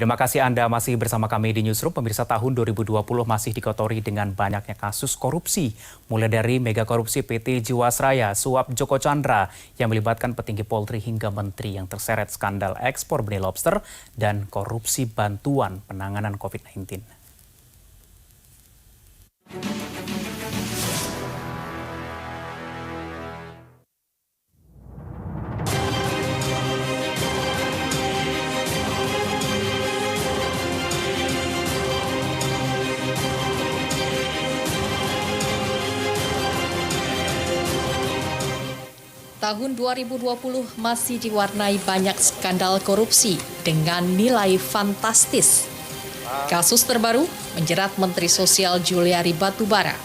Terima kasih Anda masih bersama kami di Newsroom. Pemirsa, tahun 2020 masih dikotori dengan banyaknya kasus korupsi. Mulai dari mega korupsi PT Jiwasraya, suap Joko Chandra yang melibatkan petinggi Polri hingga menteri yang terseret skandal ekspor benih lobster dan korupsi bantuan penanganan COVID-19. Tahun 2020 masih diwarnai banyak skandal korupsi dengan nilai fantastis. Kasus terbaru menjerat Menteri Sosial Juliari Batubara.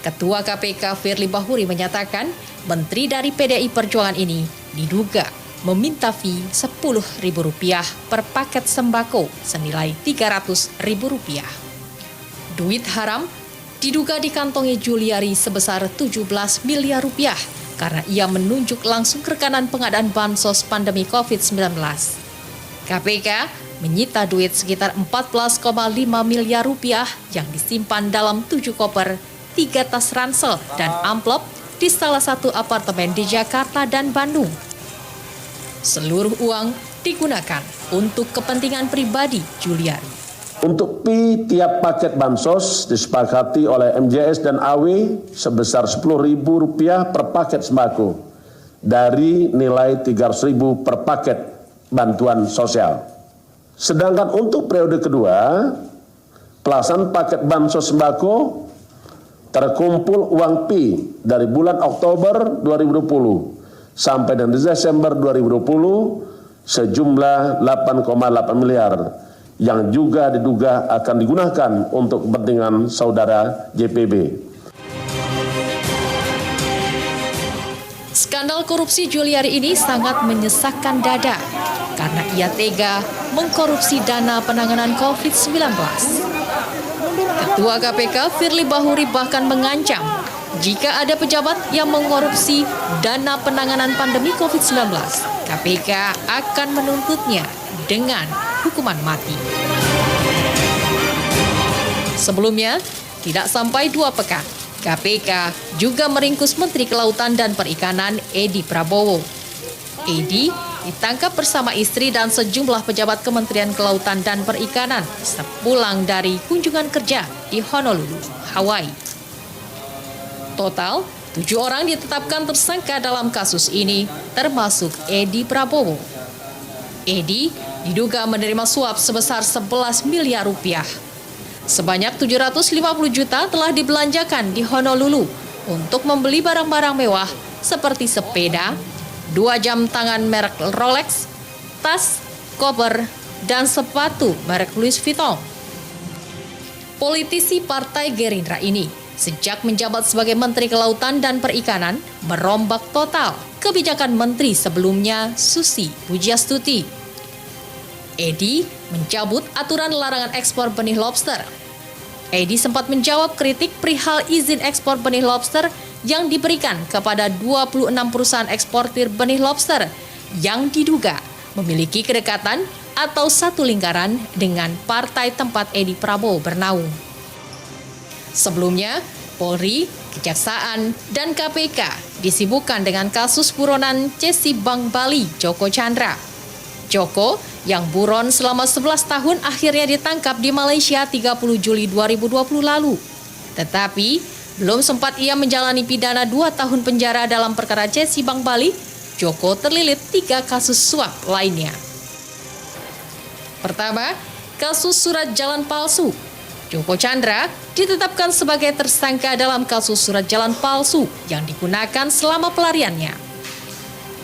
Ketua KPK Firly Bahuri menyatakan menteri dari PDI Perjuangan ini diduga meminta fee Rp10.000 per paket sembako senilai Rp300.000. Duit haram diduga dikantongi Juliari sebesar Rp17 miliar karena ia menunjuk langsung rekanan pengadaan bansos pandemi COVID-19. KPK menyita duit sekitar Rp14,5 miliar yang disimpan dalam 7 koper, 3 tas ransel, dan amplop di salah satu apartemen di Jakarta dan Bandung. Seluruh uang digunakan untuk kepentingan pribadi Juliari. Untuk fee tiap paket bansos disepakati oleh MJS dan AW sebesar Rp10.000 per paket sembako dari nilai Rp300.000 per paket bantuan sosial. Sedangkan untuk periode kedua, pelaksanaan paket bansos sembako terkumpul uang fee dari bulan Oktober 2020 sampai dengan Desember 2020 sejumlah Rp8,8 miliar. Yang juga diduga akan digunakan untuk kepentingan saudara JPB. Skandal korupsi Juliari ini sangat menyesakkan dada karena ia tega mengkorupsi dana penanganan COVID-19. Ketua KPK Firly Bahuri bahkan mengancam jika ada pejabat yang mengkorupsi dana penanganan pandemi COVID-19, KPK akan menuntutnya dengan hukuman mati. Sebelumnya, tidak sampai 2 pekan, KPK juga meringkus Menteri Kelautan dan Perikanan Edi Prabowo. Edi ditangkap bersama istri dan sejumlah pejabat Kementerian Kelautan dan Perikanan sepulang dari kunjungan kerja di Honolulu, Hawaii. Total, 7 orang ditetapkan tersangka dalam kasus ini, termasuk Edi Prabowo. Edi diduga menerima suap sebesar Rp11 miliar. Sebanyak 750 juta telah dibelanjakan di Honolulu untuk membeli barang-barang mewah seperti sepeda, 2 jam tangan merek Rolex, tas, koper, dan sepatu merek Louis Vuitton. Politisi Partai Gerindra ini sejak menjabat sebagai Menteri Kelautan dan Perikanan merombak total kebijakan menteri sebelumnya Susi Pujiastuti. Edi mencabut aturan larangan ekspor benih lobster. Edi sempat menjawab kritik perihal izin ekspor benih lobster yang diberikan kepada 26 perusahaan eksportir benih lobster yang diduga memiliki kedekatan atau satu lingkaran dengan partai tempat Edi Prabowo bernaung. Sebelumnya, Polri, Kejaksaan, dan KPK disibukkan dengan kasus buronan Cesi Bank Bali Joko Chandra. Joko yang buron selama 11 tahun akhirnya ditangkap di Malaysia 30 Juli 2020 lalu. Tetapi belum sempat ia menjalani pidana 2 tahun penjara dalam perkara Cesi Bank Bali, Joko terlilit 3 kasus suap lainnya. Pertama, kasus surat jalan palsu. Joko Chandra ditetapkan sebagai tersangka dalam kasus surat jalan palsu yang digunakan selama pelariannya.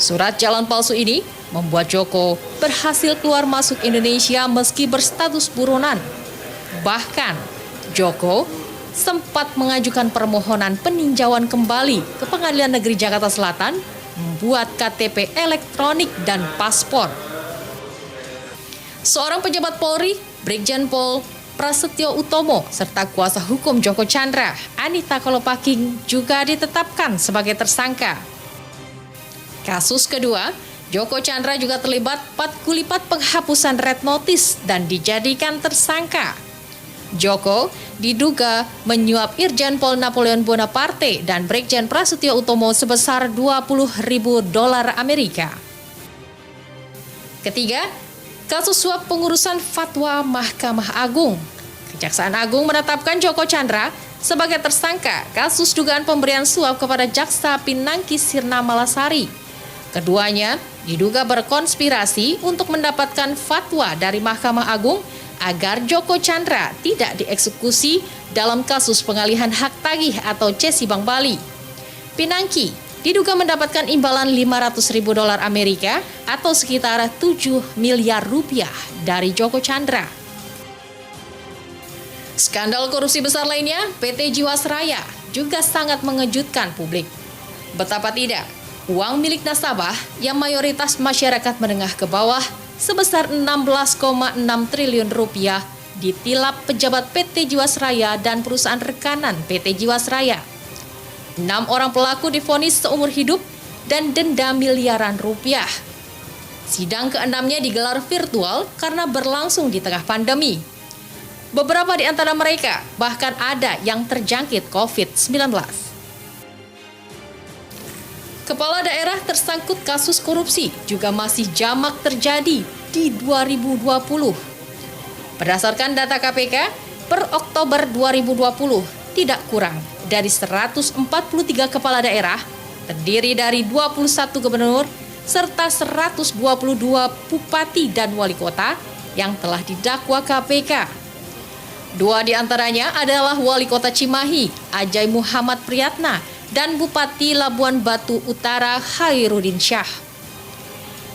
Surat jalan palsu ini membuat Joko berhasil keluar masuk Indonesia meski berstatus buronan. Bahkan, Joko sempat mengajukan permohonan peninjauan kembali ke Pengadilan Negeri Jakarta Selatan membuat KTP elektronik dan paspor. Seorang pejabat Polri, Brigjen Pol Prasetyo Utomo, serta kuasa hukum Joko Chandra, Anita Kolopaking, juga ditetapkan sebagai tersangka. Kasus kedua, Joko Chandra juga terlibat patkulipat penghapusan red notice dan dijadikan tersangka. Joko diduga menyuap Irjen Pol Napoleon Bonaparte dan Brigjen Prasetyo Utomo sebesar $20.000 Amerika. Ketiga, kasus suap pengurusan fatwa Mahkamah Agung. Kejaksaan Agung menetapkan Joko Chandra sebagai tersangka kasus dugaan pemberian suap kepada Jaksa Pinangki Sirna Malasari. Keduanya diduga berkonspirasi untuk mendapatkan fatwa dari Mahkamah Agung agar Joko Chandra tidak dieksekusi dalam kasus pengalihan hak tagih atau Cesi Bank Bali. Pinangki diduga mendapatkan imbalan $500.000 Amerika atau sekitar 7 miliar rupiah dari Joko Chandra. Skandal korupsi besar lainnya, PT Jiwasraya juga sangat mengejutkan publik. Betapa tidak, uang milik nasabah yang mayoritas masyarakat menengah ke bawah sebesar 16,6 triliun rupiah ditilap pejabat PT Jiwasraya dan perusahaan rekanan PT Jiwasraya. 6 orang pelaku divonis seumur hidup dan denda miliaran rupiah. Sidang ke-6-nya digelar virtual karena berlangsung di tengah pandemi. Beberapa di antara mereka bahkan ada yang terjangkit COVID-19. Kepala daerah tersangkut kasus korupsi juga masih jamak terjadi di 2020. Berdasarkan data KPK, per Oktober 2020 tidak kurang dari 143 kepala daerah, terdiri dari 21 gubernur, serta 122 bupati dan wali kota yang telah didakwa KPK. 2 di antaranya adalah Wali Kota Cimahi, Ajai Muhammad Priyatna, dan Bupati Labuan Batu Utara, Khairuddin Syah.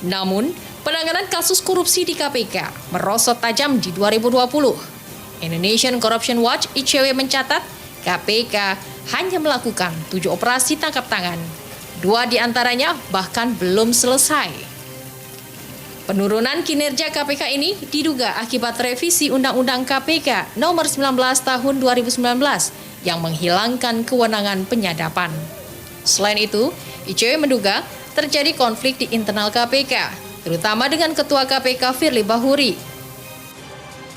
Namun, penanganan kasus korupsi di KPK merosot tajam di 2020. Indonesian Corruption Watch (ICW) mencatat KPK hanya melakukan 7 operasi tangkap tangan. 2 di antaranya bahkan belum selesai. Penurunan kinerja KPK ini diduga akibat revisi Undang-Undang KPK Nomor 19 Tahun 2019 yang menghilangkan kewenangan penyadapan. Selain itu, ICW menduga terjadi konflik di internal KPK, terutama dengan Ketua KPK Firly Bahuri.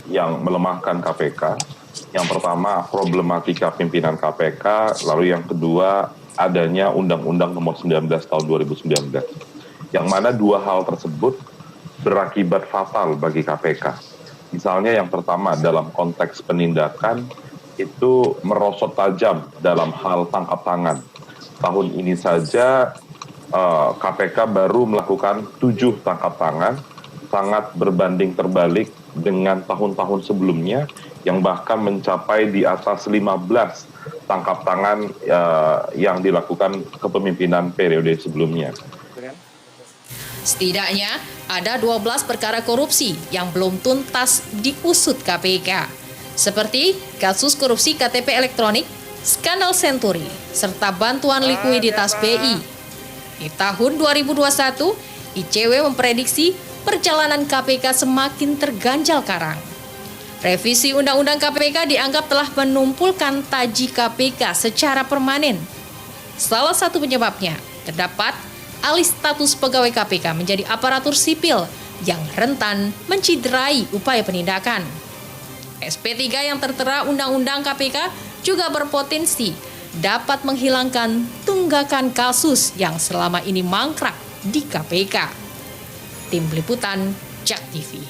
Yang melemahkan KPK, yang pertama problematika pimpinan KPK, lalu yang kedua adanya Undang-Undang Nomor 19 Tahun 2019. Yang mana 2 hal tersebut berakibat fatal bagi KPK. Misalnya yang pertama dalam konteks penindakan itu merosot tajam dalam hal tangkap tangan. Tahun ini saja KPK baru melakukan 7 tangkap tangan, sangat berbanding terbalik dengan tahun-tahun sebelumnya yang bahkan mencapai di atas 15 tangkap tangan yang dilakukan kepemimpinan periode sebelumnya. Setidaknya ada 12 perkara korupsi yang belum tuntas diusut KPK, seperti kasus korupsi KTP elektronik, skandal Senturi, serta bantuan likuiditas BI. Di tahun 2021, ICW memprediksi perjalanan KPK semakin terganjal karang. Revisi Undang-Undang KPK dianggap telah menumpulkan taji KPK secara permanen. Salah satu penyebabnya terdapat alih status pegawai KPK menjadi aparatur sipil yang rentan menciderai upaya penindakan. SP3 yang tertera Undang-Undang KPK juga berpotensi dapat menghilangkan tunggakan kasus yang selama ini mangkrak di KPK. Tim Liputan, JAK TV.